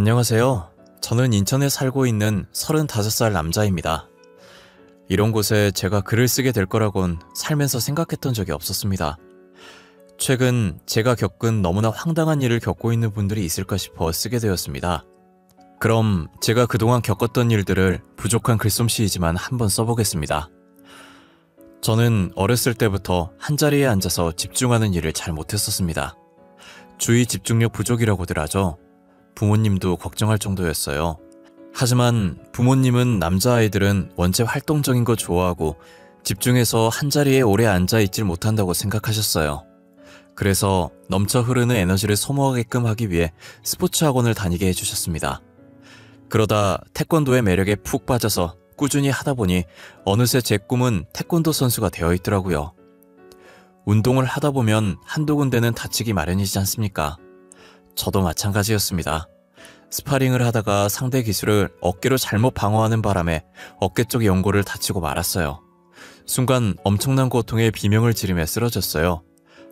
안녕하세요. 저는 인천에 살고 있는 35살 남자입니다. 이런 곳에 제가 글을 쓰게 될 거라곤 살면서 생각했던 적이 없었습니다. 최근 제가 겪은 너무나 황당한 일을 겪고 있는 분들이 있을까 싶어 쓰게 되었습니다. 그럼 제가 그동안 겪었던 일들을 부족한 글솜씨이지만 한번 써보겠습니다. 저는 어렸을 때부터 한자리에 앉아서 집중하는 일을 잘 못했었습니다. 주의 집중력 부족이라고들 하죠. 부모님도 걱정할 정도였어요. 하지만 부모님은 남자아이들은 원체 활동적인 거 좋아하고 집중해서 한자리에 오래 앉아있질 못한다고 생각하셨어요. 그래서 넘쳐 흐르는 에너지를 소모하게끔 하기 위해 스포츠 학원을 다니게 해주셨습니다. 그러다 태권도의 매력에 푹 빠져서 꾸준히 하다 보니 어느새 제 꿈은 태권도 선수가 되어 있더라고요. 운동을 하다 보면 한두 군데는 다치기 마련이지 않습니까? 저도 마찬가지였습니다. 스파링을 하다가 상대 기술을 어깨로 잘못 방어하는 바람에 어깨 쪽 연골을 다치고 말았어요. 순간 엄청난 고통에 비명을 지르며 쓰러졌어요.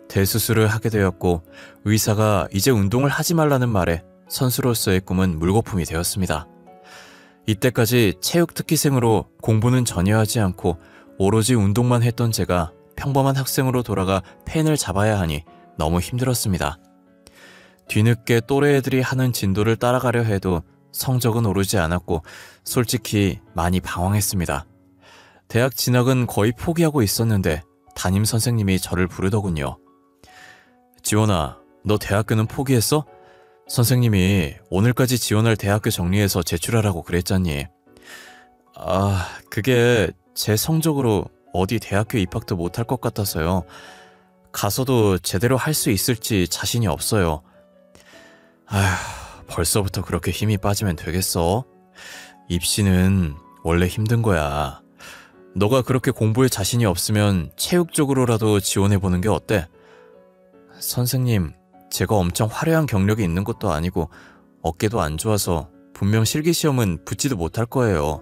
대수술을 하게 되었고 의사가 이제 운동을 하지 말라는 말에 선수로서의 꿈은 물거품이 되었습니다. 이때까지 체육 특기생으로 공부는 전혀 하지 않고 오로지 운동만 했던 제가 평범한 학생으로 돌아가 펜을 잡아야 하니 너무 힘들었습니다. 뒤늦게 또래 애들이 하는 진도를 따라가려 해도 성적은 오르지 않았고 솔직히 많이 방황했습니다. 대학 진학은 거의 포기하고 있었는데 담임 선생님이 저를 부르더군요. 지원아, 너 대학교는 포기했어? 선생님이 오늘까지 지원할 대학교 정리해서 제출하라고 그랬잖니. 그게 제 성적으로 어디 대학교 입학도 못할 것 같아서요. 가서도 제대로 할 수 있을지 자신이 없어요. 벌써부터 그렇게 힘이 빠지면 되겠어? 입시는 원래 힘든 거야. 너가 그렇게 공부에 자신이 없으면 체육 쪽으로라도 지원해보는 게 어때? 선생님, 제가 엄청 화려한 경력이 있는 것도 아니고 어깨도 안 좋아서 분명 실기시험은 붙지도 못할 거예요.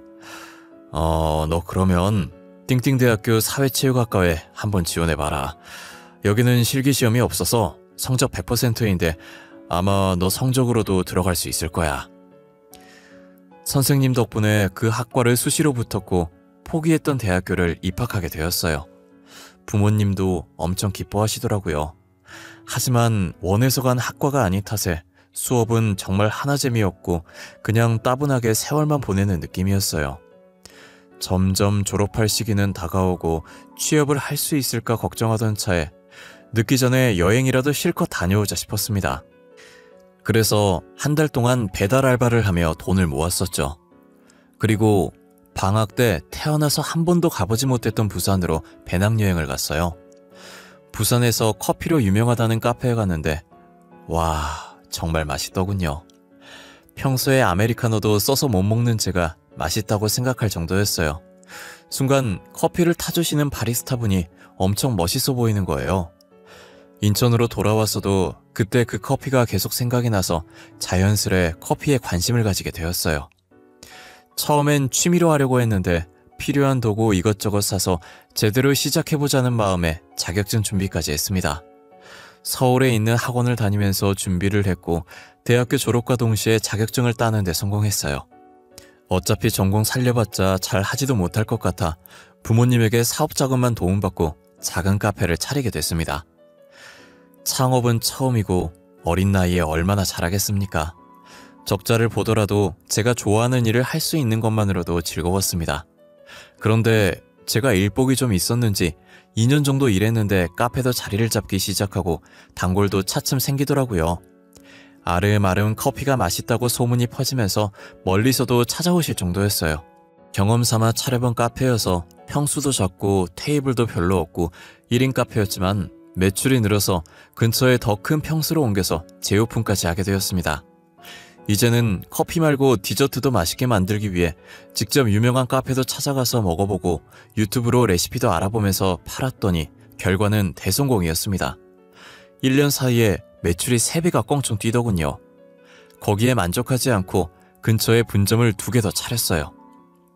너 그러면 띵띵대학교 사회체육학과에 한번 지원해봐라. 여기는 실기시험이 없어서 성적 100%인데 아마 너 성적으로도 들어갈 수 있을 거야. 선생님 덕분에 그 학과를 수시로 붙었고 포기했던 대학교를 입학하게 되었어요. 부모님도 엄청 기뻐하시더라고요. 하지만 원해서 간 학과가 아닌 탓에 수업은 정말 하나 재미없고 그냥 따분하게 세월만 보내는 느낌이었어요. 점점 졸업할 시기는 다가오고 취업을 할 수 있을까 걱정하던 차에 늦기 전에 여행이라도 실컷 다녀오자 싶었습니다. 그래서 한 달 동안 배달 알바를 하며 돈을 모았었죠. 그리고 방학 때 태어나서 한 번도 가보지 못했던 부산으로 배낭여행을 갔어요. 부산에서 커피로 유명하다는 카페에 갔는데 와, 정말 맛있더군요. 평소에 아메리카노도 써서 못 먹는 제가 맛있다고 생각할 정도였어요. 순간 커피를 타주시는 바리스타분이 엄청 멋있어 보이는 거예요. 인천으로 돌아왔어도 그때 그 커피가 계속 생각이 나서 자연스레 커피에 관심을 가지게 되었어요. 처음엔 취미로 하려고 했는데 필요한 도구 이것저것 사서 제대로 시작해보자는 마음에 자격증 준비까지 했습니다. 서울에 있는 학원을 다니면서 준비를 했고 대학교 졸업과 동시에 자격증을 따는 데 성공했어요. 어차피 전공 살려봤자 잘 하지도 못할 것 같아 부모님에게 사업자금만 도움받고 작은 카페를 차리게 됐습니다. 창업은 처음이고 어린 나이에 얼마나 잘하겠습니까? 적자를 보더라도 제가 좋아하는 일을 할 수 있는 것만으로도 즐거웠습니다. 그런데 제가 일복이 좀 있었는지 2년 정도 일했는데 카페도 자리를 잡기 시작하고 단골도 차츰 생기더라고요. 아름아름 커피가 맛있다고 소문이 퍼지면서 멀리서도 찾아오실 정도였어요. 경험 삼아 차려본 카페여서 평수도 작고 테이블도 별로 없고 1인 카페였지만 매출이 늘어서 근처에 더 큰 평수로 옮겨서 재오픈까지 하게 되었습니다. 이제는 커피 말고 디저트도 맛있게 만들기 위해 직접 유명한 카페도 찾아가서 먹어보고 유튜브로 레시피도 알아보면서 팔았더니 결과는 대성공이었습니다. 1년 사이에 매출이 3배가 껑충 뛰더군요. 거기에 만족하지 않고 근처에 분점을 2개 더 차렸어요.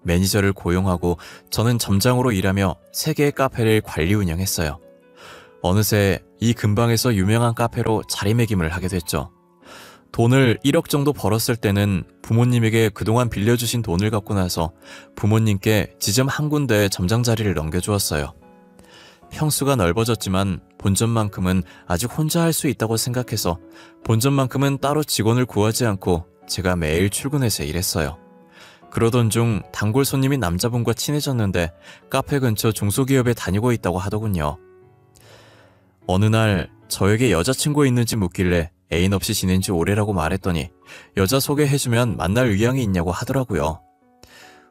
매니저를 고용하고 저는 점장으로 일하며 3개의 카페를 관리 운영했어요. 어느새 이 근방에서 유명한 카페로 자리매김을 하게 됐죠. 돈을 1억 정도 벌었을 때는 부모님에게 그동안 빌려주신 돈을 갖고 나서 부모님께 지점 한 군데 점장 자리를 넘겨주었어요. 평수가 넓어졌지만 본점만큼은 아직 혼자 할 수 있다고 생각해서 본점만큼은 따로 직원을 구하지 않고 제가 매일 출근해서 일했어요. 그러던 중 단골 손님인 남자분과 친해졌는데 카페 근처 중소기업에 다니고 있다고 하더군요. 어느 날 저에게 여자친구 있는지 묻길래 애인 없이 지낸 지 오래라고 말했더니 여자 소개해주면 만날 의향이 있냐고 하더라고요.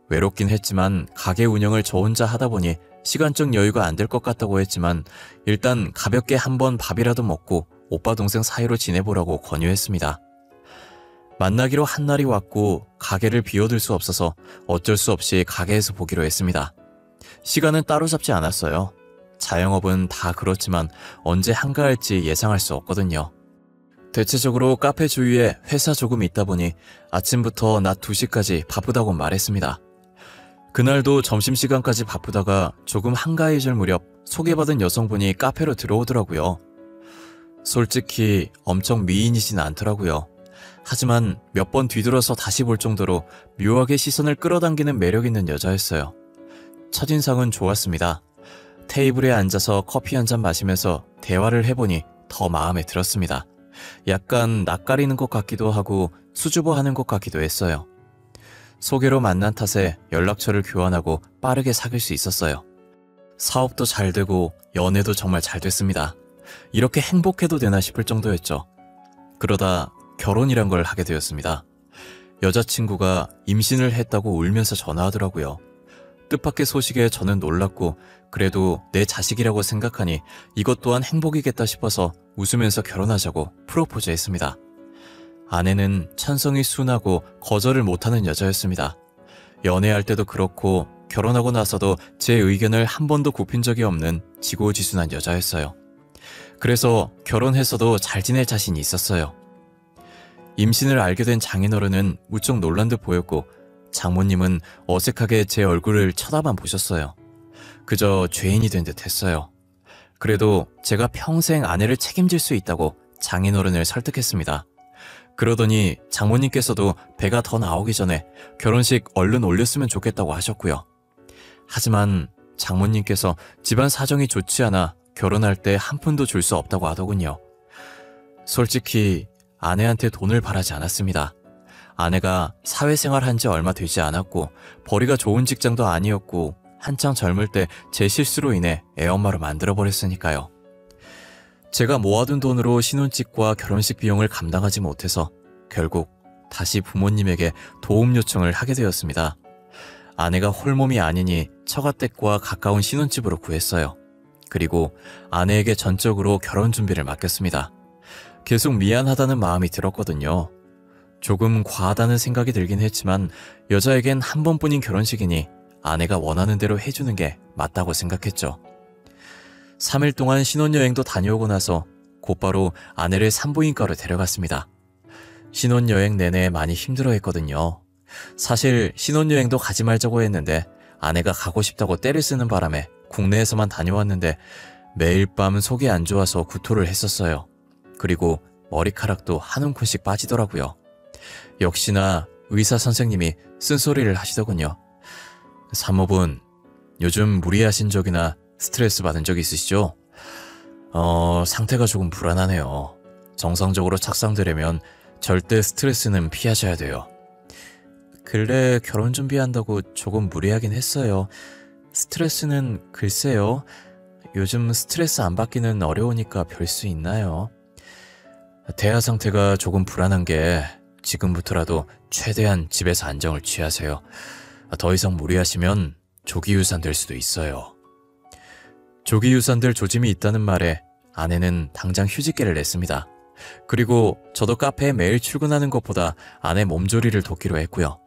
외롭긴 했지만 가게 운영을 저 혼자 하다 보니 시간적 여유가 안 될 것 같다고 했지만 일단 가볍게 한번 밥이라도 먹고 오빠 동생 사이로 지내보라고 권유했습니다. 만나기로 한 날이 왔고 가게를 비워둘 수 없어서 어쩔 수 없이 가게에서 보기로 했습니다. 시간은 따로 잡지 않았어요. 자영업은 다 그렇지만 언제 한가할지 예상할 수 없거든요. 대체적으로 카페 주위에 회사 조금 있다 보니 아침부터 낮 2시까지 바쁘다고 말했습니다. 그날도 점심시간까지 바쁘다가 조금 한가해질 무렵 소개받은 여성분이 카페로 들어오더라고요. 솔직히 엄청 미인이진 않더라고요. 하지만 몇 번 뒤돌아서 다시 볼 정도로 묘하게 시선을 끌어당기는 매력 있는 여자였어요. 첫인상은 좋았습니다. 테이블에 앉아서 커피 한 잔 마시면서 대화를 해보니 더 마음에 들었습니다. 약간 낯가리는 것 같기도 하고 수줍어하는 것 같기도 했어요. 소개로 만난 탓에 연락처를 교환하고 빠르게 사귈 수 있었어요. 사업도 잘 되고 연애도 정말 잘 됐습니다. 이렇게 행복해도 되나 싶을 정도였죠. 그러다 결혼이란 걸 하게 되었습니다. 여자친구가 임신을 했다고 울면서 전화하더라고요. 뜻밖의 소식에 저는 놀랐고 그래도 내 자식이라고 생각하니 이것 또한 행복이겠다 싶어서 웃으면서 결혼하자고 프로포즈했습니다. 아내는 천성이 순하고 거절을 못하는 여자였습니다. 연애할 때도 그렇고 결혼하고 나서도 제 의견을 한 번도 굽힌 적이 없는 지고지순한 여자였어요. 그래서 결혼해서도 잘 지낼 자신이 있었어요. 임신을 알게 된 장인어른은 무척 놀란 듯 보였고 장모님은 어색하게 제 얼굴을 쳐다만 보셨어요. 그저 죄인이 된 듯 했어요. 그래도 제가 평생 아내를 책임질 수 있다고 장인어른을 설득했습니다. 그러더니 장모님께서도 배가 더 나오기 전에 결혼식 얼른 올렸으면 좋겠다고 하셨고요. 하지만 장모님께서 집안 사정이 좋지 않아 결혼할 때 한 푼도 줄 수 없다고 하더군요. 솔직히 아내한테 돈을 바라지 않았습니다. 아내가 사회생활 한 지 얼마 되지 않았고 벌이가 좋은 직장도 아니었고 한창 젊을 때 제 실수로 인해 애엄마로 만들어버렸으니까요. 제가 모아둔 돈으로 신혼집과 결혼식 비용을 감당하지 못해서 결국 다시 부모님에게 도움 요청을 하게 되었습니다. 아내가 홀몸이 아니니 처가댁과 가까운 신혼집으로 구했어요. 그리고 아내에게 전적으로 결혼 준비를 맡겼습니다. 계속 미안하다는 마음이 들었거든요. 조금 과하다는 생각이 들긴 했지만 여자에겐 한 번뿐인 결혼식이니 아내가 원하는 대로 해주는 게 맞다고 생각했죠. 3일 동안 신혼여행도 다녀오고 나서 곧바로 아내를 산부인과로 데려갔습니다. 신혼여행 내내 많이 힘들어했거든요. 사실 신혼여행도 가지 말자고 했는데 아내가 가고 싶다고 떼를 쓰는 바람에 국내에서만 다녀왔는데 매일 밤 속이 안 좋아서 구토를 했었어요. 그리고 머리카락도 한 움큼씩 빠지더라고요. 역시나 의사 선생님이 쓴소리를 하시더군요. 산모분, 요즘 무리하신 적이나 스트레스 받은 적 있으시죠? 상태가 조금 불안하네요. 정상적으로 착상되려면 절대 스트레스는 피하셔야 돼요. 근래 결혼 준비한다고 조금 무리하긴 했어요. 스트레스는 글쎄요. 요즘 스트레스 안 받기는 어려우니까 별 수 있나요? 대하 상태가 조금 불안한 게 지금부터라도 최대한 집에서 안정을 취하세요. 더 이상 무리하시면 조기 유산될 수도 있어요. 조기 유산될 조짐이 있다는 말에 아내는 당장 휴직계를 냈습니다. 그리고 저도 카페에 매일 출근하는 것보다 아내 몸조리를 돕기로 했고요.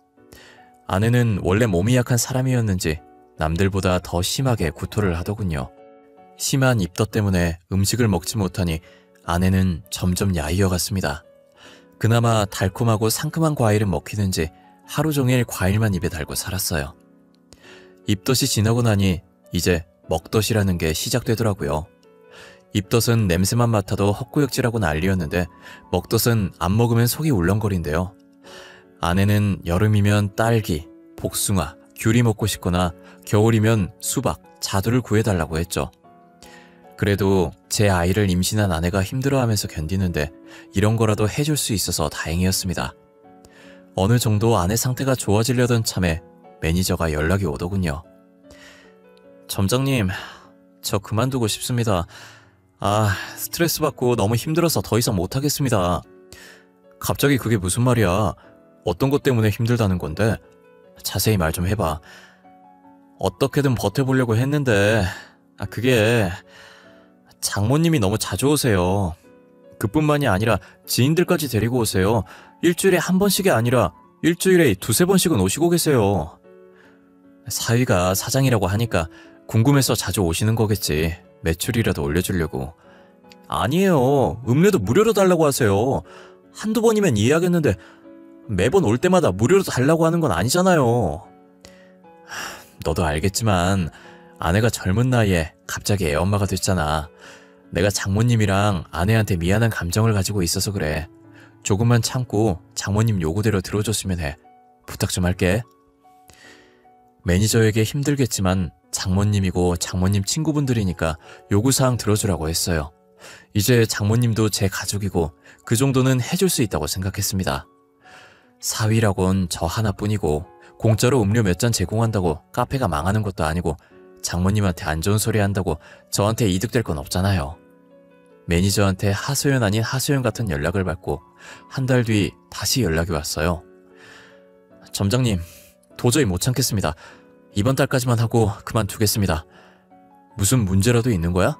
아내는 원래 몸이 약한 사람이었는지 남들보다 더 심하게 구토를 하더군요. 심한 입덧 때문에 음식을 먹지 못하니 아내는 점점 야위어갔습니다. 그나마 달콤하고 상큼한 과일은 먹히는지 하루 종일 과일만 입에 달고 살았어요. 입덧이 지나고 나니 이제 먹덧이라는 게 시작되더라고요. 입덧은 냄새만 맡아도 헛구역질하고 난리였는데 먹덧은 안 먹으면 속이 울렁거린대요. 아내는 여름이면 딸기, 복숭아, 귤이 먹고 싶거나 겨울이면 수박, 자두를 구해달라고 했죠. 그래도 제 아이를 임신한 아내가 힘들어하면서 견디는데 이런 거라도 해줄 수 있어서 다행이었습니다. 어느 정도 아내 상태가 좋아지려던 참에 매니저가 연락이 오더군요. 점장님, 저 그만두고 싶습니다. 스트레스 받고 너무 힘들어서 더 이상 못하겠습니다. 갑자기 그게 무슨 말이야? 어떤 것 때문에 힘들다는 건데? 자세히 말 좀 해봐. 어떻게든 버텨보려고 했는데 그게 장모님이 너무 자주 오세요. 그뿐만이 아니라 지인들까지 데리고 오세요. 일주일에 한 번씩이 아니라 일주일에 두세 번씩은 오시고 계세요. 사위가 사장이라고 하니까 궁금해서 자주 오시는 거겠지. 매출이라도 올려주려고. 아니에요. 음료도 무료로 달라고 하세요. 한두 번이면 이해하겠는데 매번 올 때마다 무료로 달라고 하는 건 아니잖아요. 너도 알겠지만 아내가 젊은 나이에 갑자기 애엄마가 됐잖아. 내가 장모님이랑 아내한테 미안한 감정을 가지고 있어서 그래. 조금만 참고 장모님 요구대로 들어줬으면 해. 부탁 좀 할게. 매니저에게 힘들겠지만 장모님이고 장모님 친구분들이니까 요구사항 들어주라고 했어요. 이제 장모님도 제 가족이고 그 정도는 해줄 수 있다고 생각했습니다. 사위라곤 저 하나뿐이고 공짜로 음료 몇 잔 제공한다고 카페가 망하는 것도 아니고 장모님한테 안 좋은 소리 한다고 저한테 이득될 건 없잖아요. 매니저한테 하소연 아닌 하소연 같은 연락을 받고 한 달 뒤 다시 연락이 왔어요. 점장님, 도저히 못 참겠습니다. 이번 달까지만 하고 그만두겠습니다. 무슨 문제라도 있는 거야?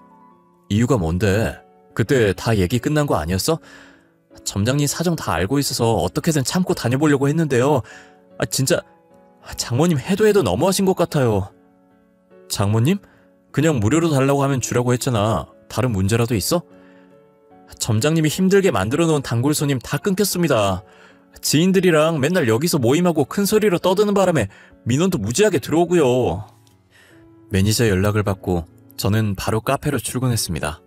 이유가 뭔데? 그때 다 얘기 끝난 거 아니었어? 점장님 사정 다 알고 있어서 어떻게든 참고 다녀보려고 했는데요. 진짜 장모님 해도 너무하신 것 같아요. 장모님? 그냥 무료로 달라고 하면 주라고 했잖아. 다른 문제라도 있어? 점장님이 힘들게 만들어 놓은 단골 손님 다 끊겼습니다. 지인들이랑 맨날 여기서 모임하고 큰 소리로 떠드는 바람에 민원도 무지하게 들어오고요. 매니저 연락을 받고 저는 바로 카페로 출근했습니다.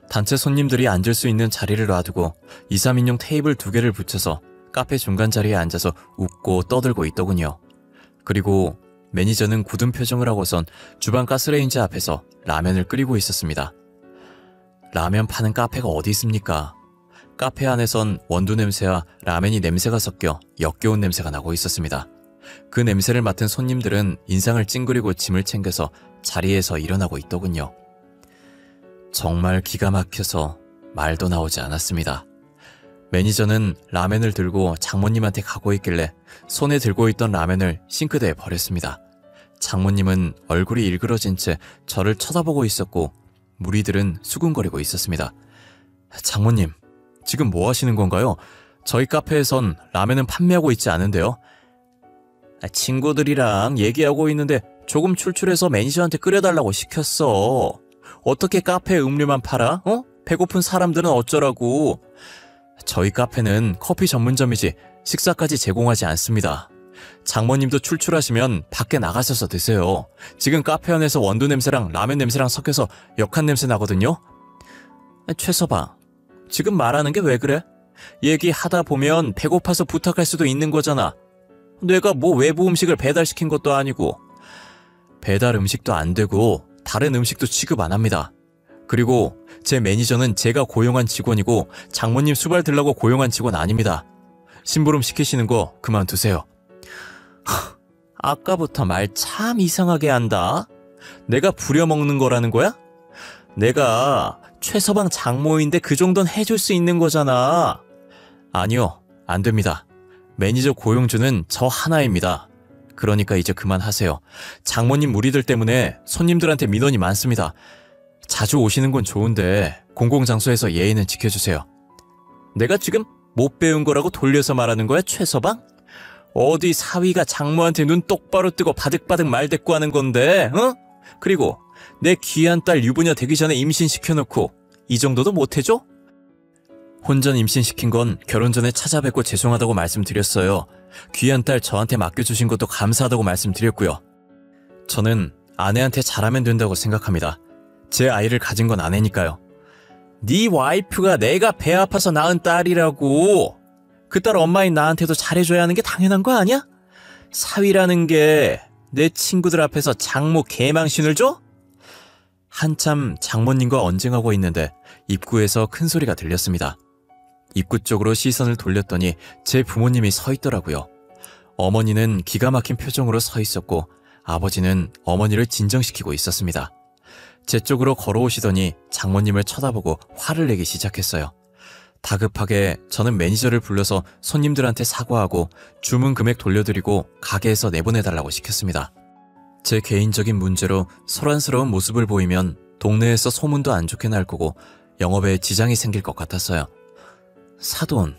단체 손님들이 앉을 수 있는 자리를 놔두고 2, 3인용 테이블 2개를 붙여서 카페 중간 자리에 앉아서 웃고 떠들고 있더군요. 그리고 매니저는 굳은 표정을 하고선 주방 가스레인지 앞에서 라면을 끓이고 있었습니다. 라면 파는 카페가 어디 있습니까? 카페 안에선 원두 냄새와 라면이 냄새가 섞여 역겨운 냄새가 나고 있었습니다. 그 냄새를 맡은 손님들은 인상을 찡그리고 짐을 챙겨서 자리에서 일어나고 있더군요. 정말 기가 막혀서 말도 나오지 않았습니다. 매니저는 라면을 들고 장모님한테 가고 있길래 손에 들고 있던 라면을 싱크대에 버렸습니다. 장모님은 얼굴이 일그러진 채 저를 쳐다보고 있었고 무리들은 수군거리고 있었습니다. 장모님, 지금 뭐 하시는 건가요? 저희 카페에선 라면은 판매하고 있지 않은데요. 친구들이랑 얘기하고 있는데 조금 출출해서 매니저한테 끓여달라고 시켰어. 어떻게 카페에 음료만 팔아? 배고픈 사람들은 어쩌라고. 저희 카페는 커피 전문점이지 식사까지 제공하지 않습니다. 장모님도 출출하시면 밖에 나가셔서 드세요. 지금 카페 안에서 원두 냄새랑 라면 냄새랑 섞여서 역한 냄새 나거든요. 최서방, 지금 말하는 게 왜 그래? 얘기하다 보면 배고파서 부탁할 수도 있는 거잖아. 내가 뭐 외부 음식을 배달시킨 것도 아니고. 배달 음식도 안 되고 다른 음식도 취급 안 합니다. 그리고 제 매니저는 제가 고용한 직원이고 장모님 수발 들라고 고용한 직원 아닙니다. 심부름 시키시는 거 그만두세요. 아까부터 말 참 이상하게 한다. 내가 부려먹는 거라는 거야? 내가 최서방 장모인데 그 정도는 해줄 수 있는 거잖아. 아니요, 안 됩니다. 매니저 고용주는 저 하나입니다. 그러니까 이제 그만하세요. 장모님 무리들 때문에 손님들한테 민원이 많습니다. 자주 오시는 건 좋은데 공공장소에서 예의는 지켜주세요. 내가 지금 못 배운 거라고 돌려서 말하는 거야, 최서방? 어디 사위가 장모한테 눈 똑바로 뜨고 바득바득 말대꾸하는 건데, 어? 그리고 내 귀한 딸 유부녀 되기 전에 임신시켜놓고 이 정도도 못해줘? 혼전 임신시킨 건 결혼 전에 찾아뵙고 죄송하다고 말씀드렸어요. 귀한 딸 저한테 맡겨주신 것도 감사하다고 말씀드렸고요. 저는 아내한테 잘하면 된다고 생각합니다. 제 아이를 가진 건 아내니까요. 네 와이프가 내가 배 아파서 낳은 딸이라고. 그 딸 엄마인 나한테도 잘해줘야 하는 게 당연한 거 아니야? 사위라는 게 내 친구들 앞에서 장모 개망신을 줘? 한참 장모님과 언쟁하고 있는데 입구에서 큰 소리가 들렸습니다. 입구 쪽으로 시선을 돌렸더니 제 부모님이 서 있더라고요. 어머니는 기가 막힌 표정으로 서 있었고 아버지는 어머니를 진정시키고 있었습니다. 제 쪽으로 걸어오시더니 장모님을 쳐다보고 화를 내기 시작했어요. 다급하게 저는 매니저를 불러서 손님들한테 사과하고 주문 금액 돌려드리고 가게에서 내보내달라고 시켰습니다. 제 개인적인 문제로 소란스러운 모습을 보이면 동네에서 소문도 안 좋게 날 거고 영업에 지장이 생길 것 같았어요. 사돈,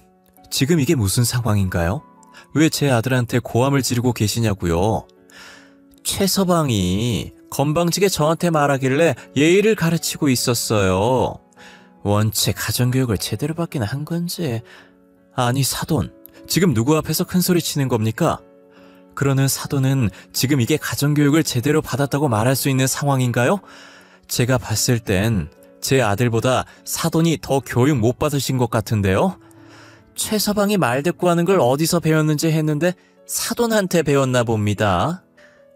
지금 이게 무슨 상황인가요? 왜 제 아들한테 고함을 지르고 계시냐고요? 최서방이 건방지게 저한테 말하길래 예의를 가르치고 있었어요. 원체 가정교육을 제대로 받기는 한 건지. 아니 사돈, 지금 누구 앞에서 큰소리 치는 겁니까? 그러는 사돈은 지금 이게 가정교육을 제대로 받았다고 말할 수 있는 상황인가요? 제가 봤을 땐 제 아들보다 사돈이 더 교육 못 받으신 것 같은데요? 최서방이 말대꾸하는 걸 어디서 배웠는지 했는데 사돈한테 배웠나 봅니다.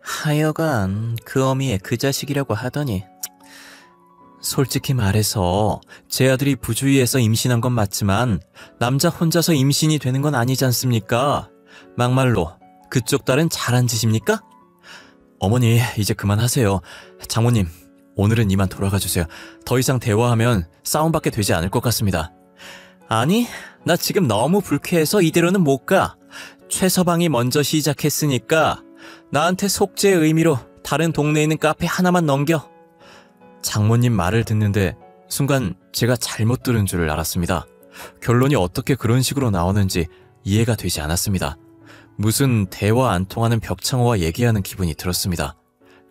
하여간 그 어미의 그 자식이라고 하더니. 솔직히 말해서 제 아들이 부주의해서 임신한 건 맞지만 남자 혼자서 임신이 되는 건 아니지 않습니까? 막말로 그쪽 딸은 잘한 짓입니까? 어머니, 이제 그만하세요. 장모님, 오늘은 이만 돌아가 주세요. 더 이상 대화하면 싸움밖에 되지 않을 것 같습니다. 아니, 나 지금 너무 불쾌해서 이대로는 못 가. 최서방이 먼저 시작했으니까 나한테 속죄의 의미로 다른 동네에 있는 카페 하나만 넘겨. 장모님 말을 듣는데 순간 제가 잘못 들은 줄 알았습니다. 결론이 어떻게 그런 식으로 나오는지 이해가 되지 않았습니다. 무슨 대화 안 통하는 벽창호와 얘기하는 기분이 들었습니다.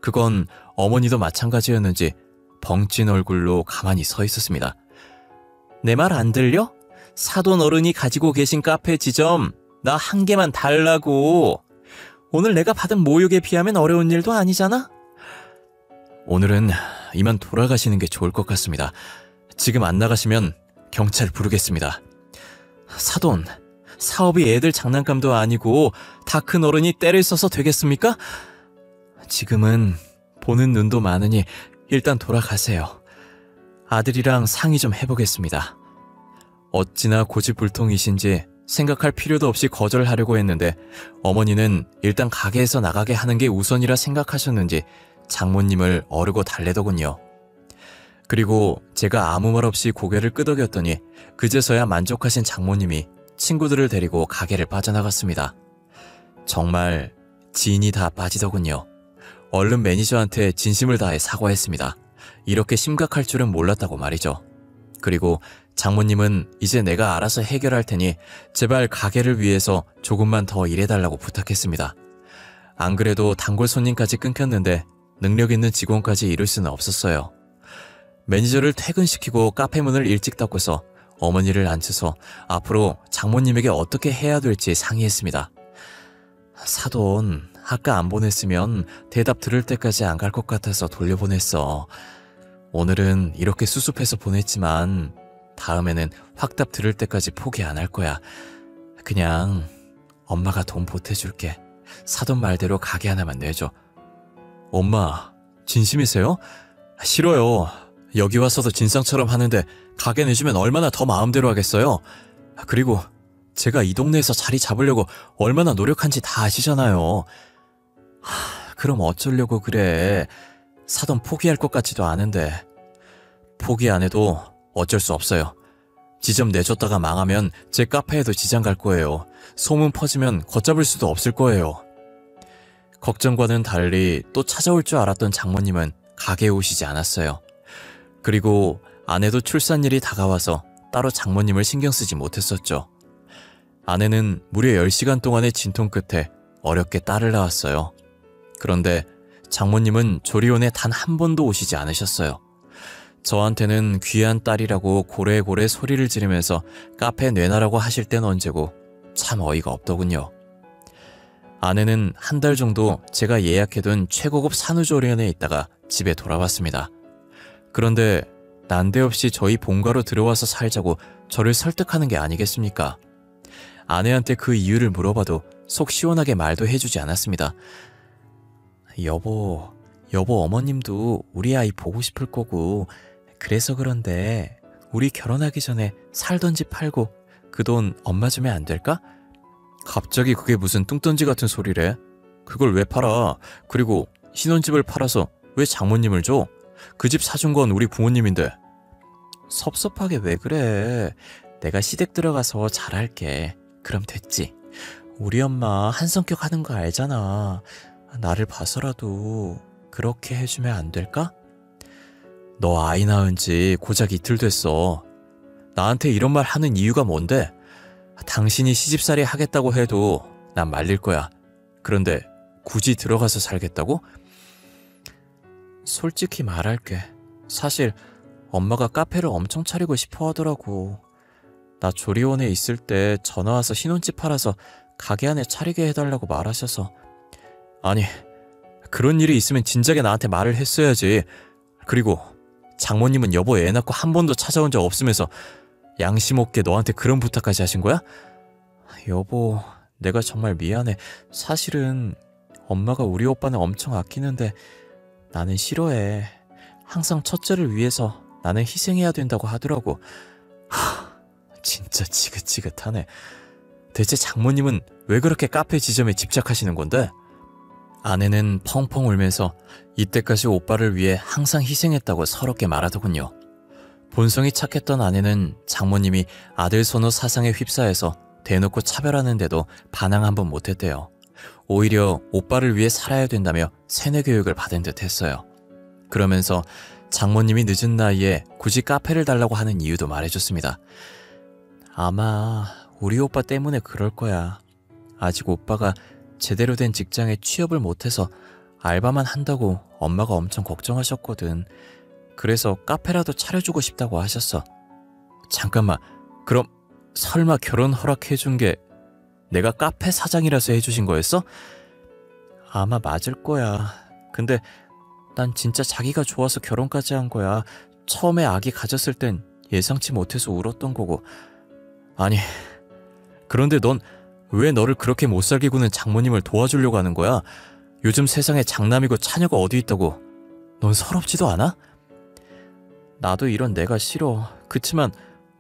그건 어머니도 마찬가지였는지 벙찐 얼굴로 가만히 서 있었습니다. 내 말 안 들려? 사돈 어른이 가지고 계신 카페 지점 나 한 개만 달라고. 오늘 내가 받은 모욕에 비하면 어려운 일도 아니잖아? 오늘은 이만 돌아가시는 게 좋을 것 같습니다. 지금 안 나가시면 경찰 부르겠습니다. 사돈, 사업이 애들 장난감도 아니고 다 큰 어른이 때를 써서 되겠습니까? 지금은 보는 눈도 많으니 일단 돌아가세요. 아들이랑 상의 좀 해보겠습니다. 어찌나 고집불통이신지 생각할 필요도 없이 거절하려고 했는데 어머니는 일단 가게에서 나가게 하는 게 우선이라 생각하셨는지 장모님을 어르고 달래더군요. 그리고 제가 아무 말 없이 고개를 끄덕였더니 그제서야 만족하신 장모님이 친구들을 데리고 가게를 빠져나갔습니다. 정말 진이 다 빠지더군요. 얼른 매니저한테 진심을 다해 사과했습니다. 이렇게 심각할 줄은 몰랐다고 말이죠. 그리고 장모님은 이제 내가 알아서 해결할 테니 제발 가게를 위해서 조금만 더 일해달라고 부탁했습니다. 안 그래도 단골 손님까지 끊겼는데 능력 있는 직원까지 이룰 수는 없었어요. 매니저를 퇴근시키고 카페 문을 일찍 닫고서 어머니를 앉혀서 앞으로 장모님에게 어떻게 해야 될지 상의했습니다. 사돈, 아까 안 보냈으면 대답 들을 때까지 안 갈 것 같아서 돌려보냈어. 오늘은 이렇게 수습해서 보냈지만 다음에는 확답 들을 때까지 포기 안 할 거야. 그냥 엄마가 돈 보태줄게. 사돈 말대로 가게 하나만 내줘. 엄마, 진심이세요? 싫어요. 여기 와서도 진상처럼 하는데 가게 내주면 얼마나 더 마음대로 하겠어요? 그리고 제가 이 동네에서 자리 잡으려고 얼마나 노력한지 다 아시잖아요. 그럼 어쩌려고 그래. 사돈 포기할 것 같지도 않은데. 포기 안 해도 어쩔 수 없어요. 지점 내줬다가 망하면 제 카페에도 지장 갈 거예요. 소문 퍼지면 걷잡을 수도 없을 거예요. 걱정과는 달리 또 찾아올 줄 알았던 장모님은 가게에 오시지 않았어요. 그리고 아내도 출산일이 다가와서 따로 장모님을 신경 쓰지 못했었죠. 아내는 무려 10시간 동안의 진통 끝에 어렵게 딸을 낳았어요. 그런데 장모님은 조리원에 단 한 번도 오시지 않으셨어요. 저한테는 귀한 딸이라고 고래고래 소리를 지르면서 카페 내놔라고 하실 땐 언제고 참 어이가 없더군요. 아내는 한 달 정도 제가 예약해둔 최고급 산후조리원에 있다가 집에 돌아왔습니다. 그런데 난데없이 저희 본가로 들어와서 살자고 저를 설득하는 게 아니겠습니까? 아내한테 그 이유를 물어봐도 속 시원하게 말도 해주지 않았습니다. 여보 어머님도 우리 아이 보고 싶을 거고 그래서 그런데 우리 결혼하기 전에 살던 집 팔고 그 돈 엄마 주면 안 될까? 갑자기 그게 무슨 뚱딴지 같은 소리래? 그걸 왜 팔아? 그리고 신혼집을 팔아서 왜 장모님을 줘? 그 집 사준 건 우리 부모님인데. 섭섭하게 왜 그래? 내가 시댁 들어가서 잘할게. 그럼 됐지. 우리 엄마 한 성격 하는 거 알잖아. 나를 봐서라도 그렇게 해주면 안 될까? 너 아이 낳은 지 고작 이틀 됐어. 나한테 이런 말 하는 이유가 뭔데? 당신이 시집살이 하겠다고 해도 난 말릴 거야. 그런데 굳이 들어가서 살겠다고? 솔직히 말할게. 사실 엄마가 카페를 엄청 차리고 싶어 하더라고. 나 조리원에 있을 때 전화와서 신혼집 팔아서 가게 안에 차리게 해달라고 말하셔서. 아니, 그런 일이 있으면 진작에 나한테 말을 했어야지. 그리고 장모님은 여보 애 낳고 한 번도 찾아온 적 없으면서 양심 없게 너한테 그런 부탁까지 하신 거야? 여보, 내가 정말 미안해. 사실은 엄마가 우리 오빠는 엄청 아끼는데 나는 싫어해. 항상 첫째를 위해서 나는 희생해야 된다고 하더라고. 진짜 지긋지긋하네. 대체 장모님은 왜 그렇게 카페 지점에 집착하시는 건데? 아내는 펑펑 울면서 이때까지 오빠를 위해 항상 희생했다고 서럽게 말하더군요. 본성이 착했던 아내는 장모님이 아들 선호 사상에 휩싸여서 대놓고 차별하는데도 반항 한 번 못했대요. 오히려 오빠를 위해 살아야 된다며 세뇌 교육을 받은 듯 했어요. 그러면서 장모님이 늦은 나이에 굳이 카페를 달라고 하는 이유도 말해줬습니다. 아마 우리 오빠 때문에 그럴 거야. 아직 오빠가 제대로 된 직장에 취업을 못해서 알바만 한다고 엄마가 엄청 걱정하셨거든. 그래서 카페라도 차려주고 싶다고 하셨어. 잠깐만, 그럼 설마 결혼 허락해준 게 내가 카페 사장이라서 해주신 거였어? 아마 맞을 거야. 근데 난 진짜 자기가 좋아서 결혼까지 한 거야. 처음에 아기 가졌을 땐 예상치 못해서 울었던 거고. 아니, 그런데 넌 왜 너를 그렇게 못살게 구는 장모님을 도와주려고 하는 거야? 요즘 세상에 장남이고 차녀가 어디 있다고. 넌 서럽지도 않아? 나도 이런 내가 싫어. 그치만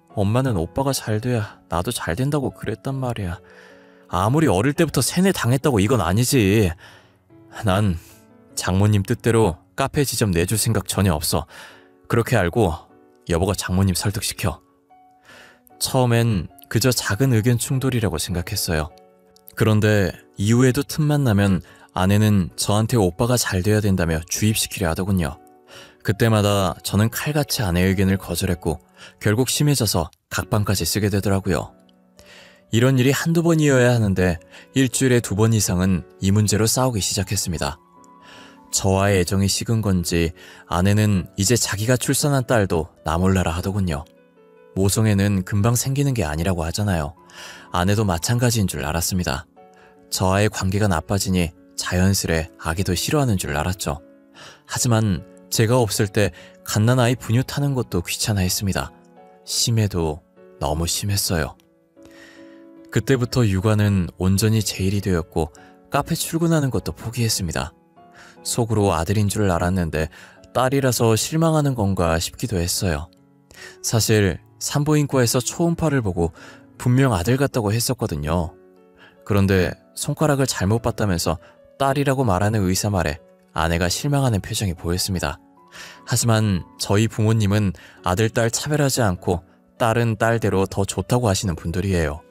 엄마는 오빠가 잘 돼야 나도 잘 된다고 그랬단 말이야. 아무리 어릴 때부터 세뇌 당했다고 이건 아니지. 난 장모님 뜻대로 카페 지점 내줄 생각 전혀 없어. 그렇게 알고 여보가 장모님 설득시켜. 처음엔 그저 작은 의견 충돌이라고 생각했어요. 그런데 이후에도 틈만 나면 아내는 저한테 오빠가 잘 돼야 된다며 주입시키려 하더군요. 그때마다 저는 칼같이 아내의 의견을 거절했고 결국 심해져서 각방까지 쓰게 되더라고요. 이런 일이 한두 번이어야 하는데 일주일에 2번 이상은 이 문제로 싸우기 시작했습니다. 저와의 애정이 식은 건지 아내는 이제 자기가 출산한 딸도 나 몰라라 하더군요. 모성애는 금방 생기는 게 아니라고 하잖아요. 아내도 마찬가지인 줄 알았습니다. 저와의 관계가 나빠지니 자연스레 아기도 싫어하는 줄 알았죠. 하지만 제가 없을 때 갓난아이 분유 타는 것도 귀찮아 했습니다. 심해도 너무 심했어요. 그때부터 육아는 온전히 제 일이 되었고 카페 출근하는 것도 포기했습니다. 속으로 아들인 줄 알았는데 딸이라서 실망하는 건가 싶기도 했어요. 사실 산부인과에서 초음파를 보고 분명 아들 같다고 했었거든요. 그런데 손가락을 잘못 봤다면서 딸이라고 말하는 의사 말에 아내가 실망하는 표정이 보였습니다. 하지만 저희 부모님은 아들, 딸 차별하지 않고 딸은 딸대로 더 좋다고 하시는 분들이에요.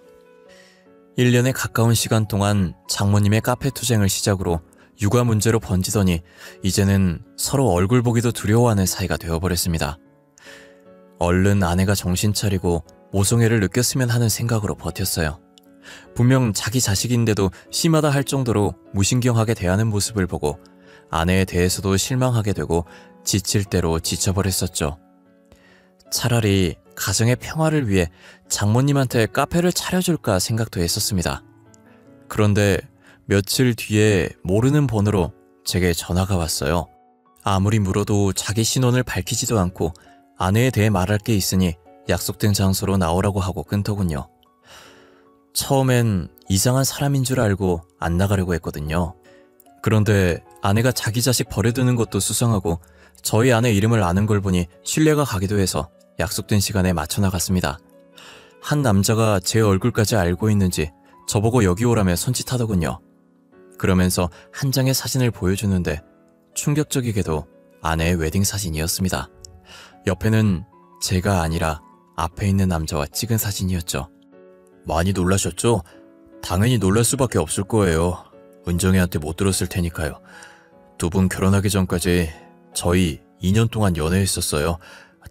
1년에 가까운 시간 동안 장모님의 카페 투쟁을 시작으로 육아 문제로 번지더니 이제는 서로 얼굴 보기도 두려워하는 사이가 되어버렸습니다. 얼른 아내가 정신 차리고 모성애를 느꼈으면 하는 생각으로 버텼어요. 분명 자기 자식인데도 심하다 할 정도로 무신경하게 대하는 모습을 보고 아내에 대해서도 실망하게 되고 지칠 대로 지쳐버렸었죠. 차라리 가정의 평화를 위해 장모님한테 카페를 차려줄까 생각도 했었습니다. 그런데 며칠 뒤에 모르는 번호로 제게 전화가 왔어요. 아무리 물어도 자기 신원을 밝히지도 않고 아내에 대해 말할 게 있으니 약속된 장소로 나오라고 하고 끊더군요. 처음엔 이상한 사람인 줄 알고 안 나가려고 했거든요. 그런데 아내가 자기 자식 버려두는 것도 수상하고 저희 아내 이름을 아는 걸 보니 신뢰가 가기도 해서 약속된 시간에 맞춰 나갔습니다. 한 남자가 제 얼굴까지 알고 있는지 저보고 여기 오라며 손짓하더군요. 그러면서 한 장의 사진을 보여주는데 충격적이게도 아내의 웨딩 사진이었습니다. 옆에는 제가 아니라 앞에 있는 남자와 찍은 사진이었죠. 많이 놀라셨죠? 당연히 놀랄 수밖에 없을 거예요. 은정이한테 못 들었을 테니까요. 두 분 결혼하기 전까지 저희 2년 동안 연애했었어요.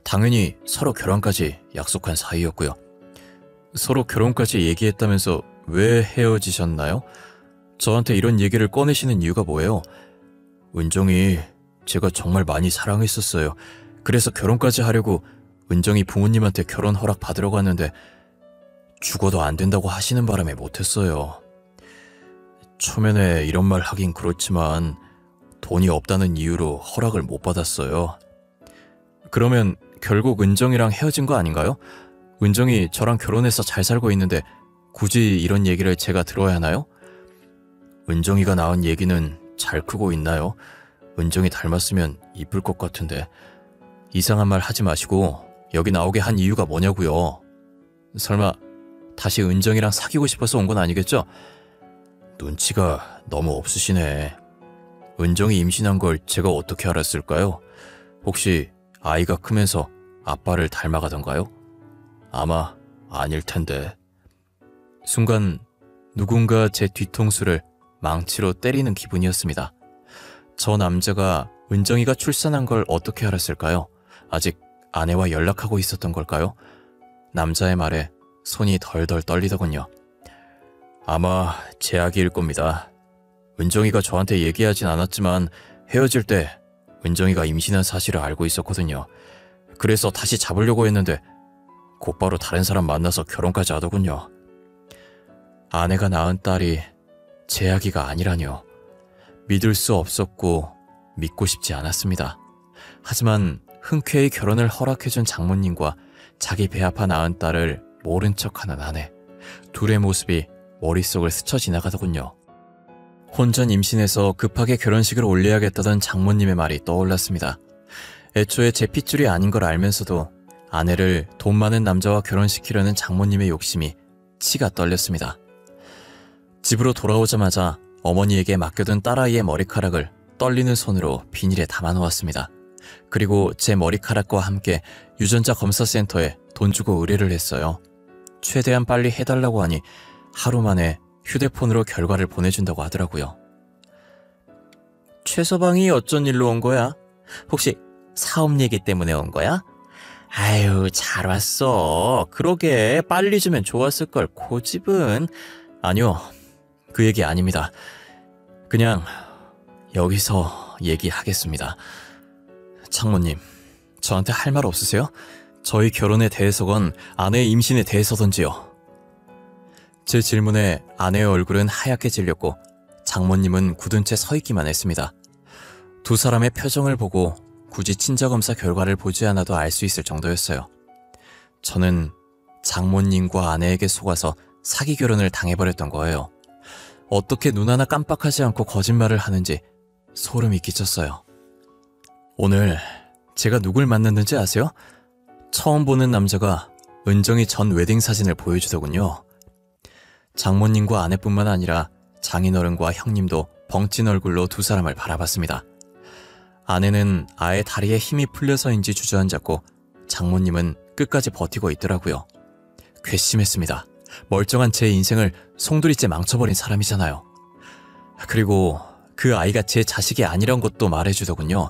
당연히 서로 결혼까지 약속한 사이였고요. 서로 결혼까지 얘기했다면서 왜 헤어지셨나요? 저한테 이런 얘기를 꺼내시는 이유가 뭐예요? 은정이 제가 정말 많이 사랑했었어요. 그래서 결혼까지 하려고 은정이 부모님한테 결혼 허락 받으려고 하는데 죽어도 안 된다고 하시는 바람에 못했어요. 초면에 이런 말 하긴 그렇지만 돈이 없다는 이유로 허락을 못 받았어요. 그러면 결국 은정이랑 헤어진 거 아닌가요? 은정이 저랑 결혼해서 잘 살고 있는데 굳이 이런 얘기를 제가 들어야 하나요? 은정이가 낳은 얘기는 잘 크고 있나요? 은정이 닮았으면 이쁠 것 같은데. 이상한 말 하지 마시고 여기 나오게 한 이유가 뭐냐고요. 설마 다시 은정이랑 사귀고 싶어서 온 건 아니겠죠? 눈치가 너무 없으시네. 은정이 임신한 걸 제가 어떻게 알았을까요? 혹시 아이가 크면서 아빠를 닮아가던가요? 아마 아닐 텐데. 순간 누군가 제 뒤통수를 망치로 때리는 기분이었습니다. 저 남자가 은정이가 출산한 걸 어떻게 알았을까요? 아직 아내와 연락하고 있었던 걸까요? 남자의 말에 손이 덜덜 떨리더군요. 아마 제 아기일 겁니다. 은정이가 저한테 얘기하진 않았지만 헤어질 때 은정이가 임신한 사실을 알고 있었거든요. 그래서 다시 잡으려고 했는데 곧바로 다른 사람 만나서 결혼까지 하더군요. 아내가 낳은 딸이 제 아기가 아니라뇨. 믿을 수 없었고 믿고 싶지 않았습니다. 하지만 흔쾌히 결혼을 허락해준 장모님과 자기 배 아파 낳은 딸을 모른 척하는 아내. 둘의 모습이 머릿속을 스쳐 지나가더군요. 혼전 임신해서 급하게 결혼식을 올려야겠다던 장모님의 말이 떠올랐습니다. 애초에 제 핏줄이 아닌 걸 알면서도 아내를 돈 많은 남자와 결혼시키려는 장모님의 욕심이 치가 떨렸습니다. 집으로 돌아오자마자 어머니에게 맡겨둔 딸아이의 머리카락을 떨리는 손으로 비닐에 담아놓았습니다. 그리고 제 머리카락과 함께 유전자 검사센터에 돈 주고 의뢰를 했어요. 최대한 빨리 해달라고 하니 하루 만에 휴대폰으로 결과를 보내준다고 하더라고요. 최 서방이 어쩐 일로 온 거야? 혹시 사업 얘기 때문에 온 거야? 아유, 잘 왔어. 그러게 빨리 주면 좋았을걸. 고집은. 아니요, 그 얘기 아닙니다. 그냥 여기서 얘기하겠습니다. 장모님, 저한테 할 말 없으세요? 저희 결혼에 대해서건 아내의 임신에 대해서던지요. 제 질문에 아내의 얼굴은 하얗게 질렸고 장모님은 굳은 채 서 있기만 했습니다. 두 사람의 표정을 보고 굳이 친자검사 결과를 보지 않아도 알 수 있을 정도였어요. 저는 장모님과 아내에게 속아서 사기 결혼을 당해버렸던 거예요. 어떻게 눈 하나 깜빡하지 않고 거짓말을 하는지 소름이 끼쳤어요. 오늘 제가 누굴 만났는지 아세요? 처음 보는 남자가 은정이 전 웨딩 사진을 보여주더군요. 장모님과 아내뿐만 아니라 장인어른과 형님도 벙찐 얼굴로 두 사람을 바라봤습니다. 아내는 아예 다리에 힘이 풀려서인지 주저앉았고 장모님은 끝까지 버티고 있더라고요. 괘씸했습니다. 멀쩡한 제 인생을 송두리째 망쳐버린 사람이잖아요. 그리고 그 아이가 제 자식이 아니란 것도 말해주더군요.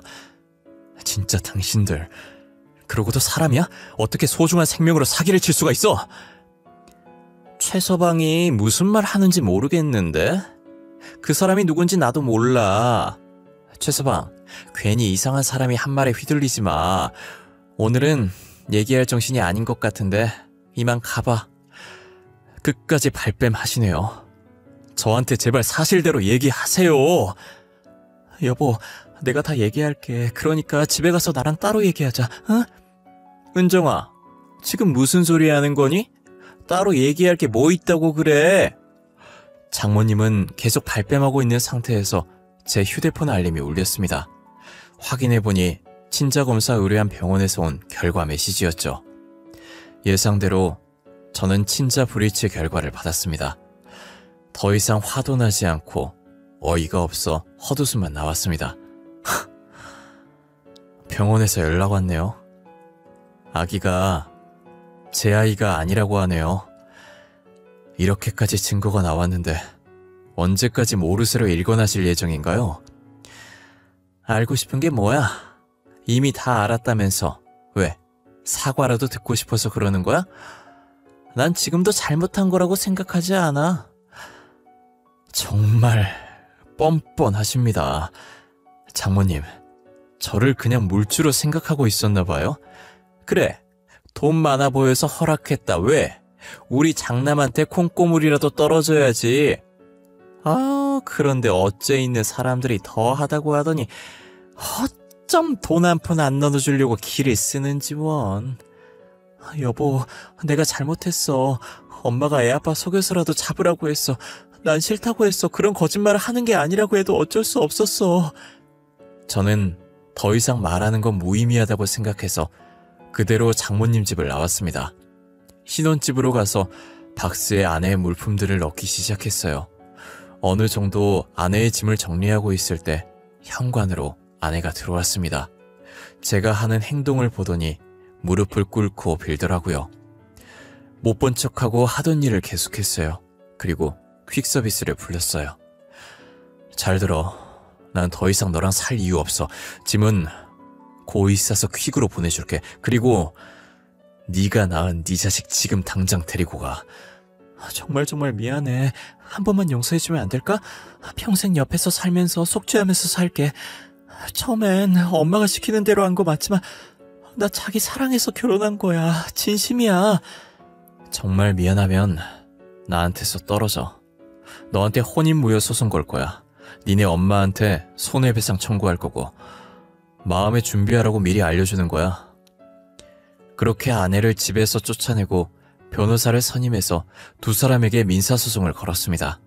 진짜 당신들, 그러고도 사람이야? 어떻게 소중한 생명으로 사기를 칠 수가 있어? 최 서방이 무슨 말 하는지 모르겠는데? 그 사람이 누군지 나도 몰라. 최 서방, 괜히 이상한 사람이 한 말에 휘둘리지 마. 오늘은 얘기할 정신이 아닌 것 같은데 이만 가봐. 끝까지 발뺌하시네요. 저한테 제발 사실대로 얘기하세요. 여보, 내가 다 얘기할게. 그러니까 집에 가서 나랑 따로 얘기하자. 응? 은정아, 지금 무슨 소리 하는 거니? 따로 얘기할 게 뭐 있다고 그래? 장모님은 계속 발뺌하고 있는 상태에서 제 휴대폰 알림이 울렸습니다. 확인해보니 친자검사 의뢰한 병원에서 온 결과 메시지였죠. 예상대로 저는 친자 브리치 결과를 받았습니다. 더 이상 화도 나지 않고 어이가 없어 헛웃음만 나왔습니다. 병원에서 연락 왔네요. 아기가 제 아이가 아니라고 하네요. 이렇게까지 증거가 나왔는데 언제까지 모르쇠로 일관하실 예정인가요? 알고 싶은 게 뭐야? 이미 다 알았다면서. 왜? 사과라도 듣고 싶어서 그러는 거야? 난 지금도 잘못한 거라고 생각하지 않아. 정말 뻔뻔하십니다. 장모님, 저를 그냥 물주로 생각하고 있었나 봐요? 그래, 돈 많아 보여서 허락했다. 왜? 우리 장남한테 콩고물이라도 떨어져야지. 그런데 어째 있는 사람들이 더 하다고 하더니 어쩜 돈 한 푼 안 넣어주려고 기를 쓰는지 원. 여보, 내가 잘못했어. 엄마가 애 아빠 속여서라도 잡으라고 했어. 난 싫다고 했어. 그런 거짓말을 하는 게 아니라고 해도 어쩔 수 없었어. 저는 더 이상 말하는 건 무의미하다고 생각해서 그대로 장모님 집을 나왔습니다. 신혼집으로 가서 박스에 아내의 물품들을 넣기 시작했어요. 어느 정도 아내의 짐을 정리하고 있을 때 현관으로 아내가 들어왔습니다. 제가 하는 행동을 보더니 무릎을 꿇고 빌더라고요. 못 본 척하고 하던 일을 계속했어요. 그리고 퀵서비스를 불렀어요. 잘 들어. 난 더 이상 너랑 살 이유 없어. 짐은 고이 싸서 퀵으로 보내줄게. 그리고 네가 낳은 네 자식 지금 당장 데리고 가. 정말 미안해. 한 번만 용서해주면 안 될까? 평생 옆에서 살면서 속죄하면서 살게. 처음엔 엄마가 시키는 대로 한 거 맞지만 나 자기 사랑해서 결혼한 거야. 진심이야. 정말 미안하면 나한테서 떨어져. 너한테 혼인무효 소송 걸 거야. 니네 엄마한테 손해배상 청구할 거고 마음의 준비하라고 미리 알려주는 거야. 그렇게 아내를 집에서 쫓아내고 변호사를 선임해서 두 사람에게 민사소송을 걸었습니다.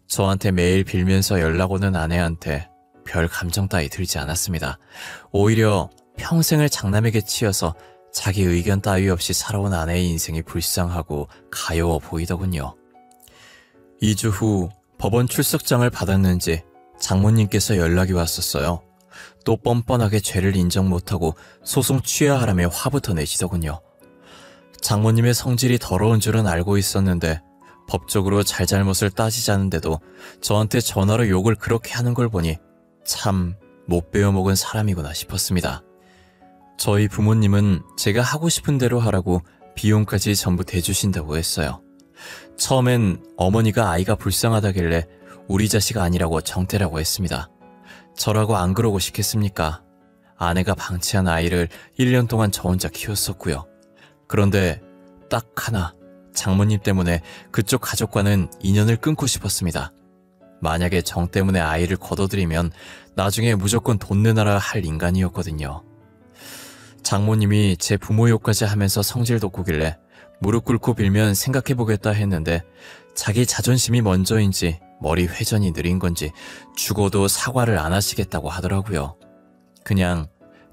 저한테 매일 빌면서 연락 오는 아내한테 별 감정 따위 들지 않았습니다. 오히려 평생을 장남에게 치여서 자기 의견 따위 없이 살아온 아내의 인생이 불쌍하고 가여워 보이더군요. 2주 후 법원 출석장을 받았는지 장모님께서 연락이 왔었어요. 또 뻔뻔하게 죄를 인정 못하고 소송 취하하라며 화부터 내시더군요. 장모님의 성질이 더러운 줄은 알고 있었는데 법적으로 잘잘못을 따지자는데도 저한테 전화로 욕을 그렇게 하는 걸 보니 참 못 배워먹은 사람이구나 싶었습니다. 저희 부모님은 제가 하고 싶은 대로 하라고 비용까지 전부 대주신다고 했어요. 처음엔 어머니가 아이가 불쌍하다길래 우리 자식 아니라고 정태라고 했습니다. 저라고 안 그러고 싶겠습니까? 아내가 방치한 아이를 1년 동안 저 혼자 키웠었고요. 그런데 딱 하나 장모님 때문에 그쪽 가족과는 인연을 끊고 싶었습니다. 만약에 정 때문에 아이를 거둬들이면 나중에 무조건 돈 내놔라 할 인간이었거든요. 장모님이 제 부모 욕까지 하면서 성질 돋구길래 무릎 꿇고 빌면 생각해보겠다 했는데 자기 자존심이 먼저인지 머리 회전이 느린 건지 죽어도 사과를 안 하시겠다고 하더라고요. 그냥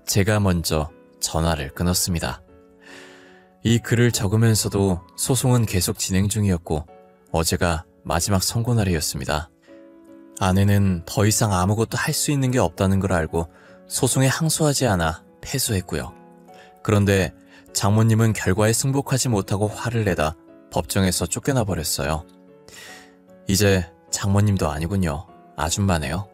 제가 먼저 전화를 끊었습니다. 이 글을 적으면서도 소송은 계속 진행 중이었고 어제가 마지막 선고날이었습니다. 아내는 더 이상 아무것도 할 수 있는 게 없다는 걸 알고 소송에 항소하지 않아 패소했고요. 그런데 장모님은 결과에 승복하지 못하고 화를 내다 법정에서 쫓겨나 버렸어요. 이제 장모님도 아니군요. 아줌마네요.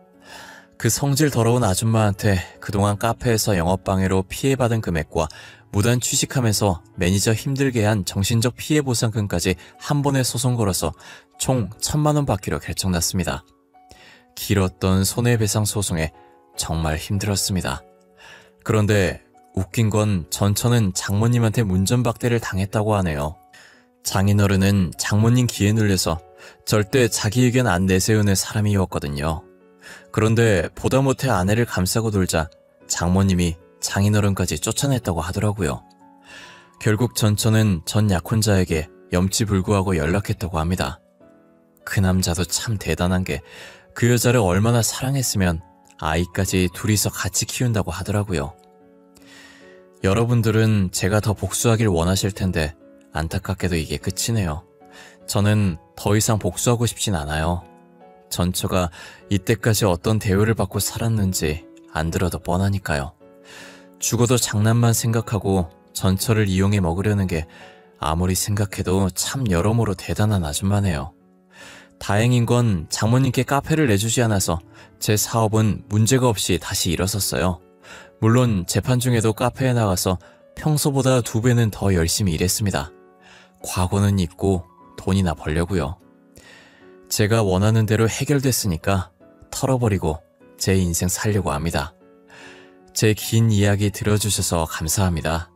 그 성질 더러운 아줌마한테 그동안 카페에서 영업방해로 피해받은 금액과 무단 취직하면서 매니저 힘들게 한 정신적 피해 보상금까지 한 번에 소송 걸어서 총 1,000만 원 받기로 결정났습니다. 길었던 손해배상 소송에 정말 힘들었습니다. 그런데 웃긴 건 전처는 장모님한테 문전박대를 당했다고 하네요. 장인어른은 장모님 기에 눌려서 절대 자기 의견 안 내세우는 사람이었거든요. 그런데 보다 못해 아내를 감싸고 놀자 장모님이 장인어른까지 쫓아냈다고 하더라고요. 결국 전처는 전 약혼자에게 염치불구하고 연락했다고 합니다. 그 남자도 참 대단한 게 그 여자를 얼마나 사랑했으면 아이까지 둘이서 같이 키운다고 하더라고요. 여러분들은 제가 더 복수하길 원하실 텐데 안타깝게도 이게 끝이네요. 저는 더 이상 복수하고 싶진 않아요. 전처가 이때까지 어떤 대우를 받고 살았는지 안 들어도 뻔하니까요. 죽어도 장난만 생각하고 전처를 이용해 먹으려는 게 아무리 생각해도 참 여러모로 대단한 아줌마네요. 다행인 건 장모님께 카페를 내주지 않아서 제 사업은 문제가 없이 다시 일어섰어요. 물론 재판 중에도 카페에 나가서 평소보다 2배는 더 열심히 일했습니다. 과거는 잊고 돈이나 벌려고요. 제가 원하는 대로 해결됐으니까 털어버리고 제 인생 살려고 합니다. 제 긴 이야기 들어주셔서 감사합니다.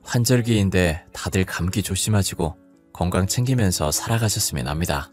환절기인데 다들 감기 조심하시고 건강 챙기면서 살아가셨으면 합니다.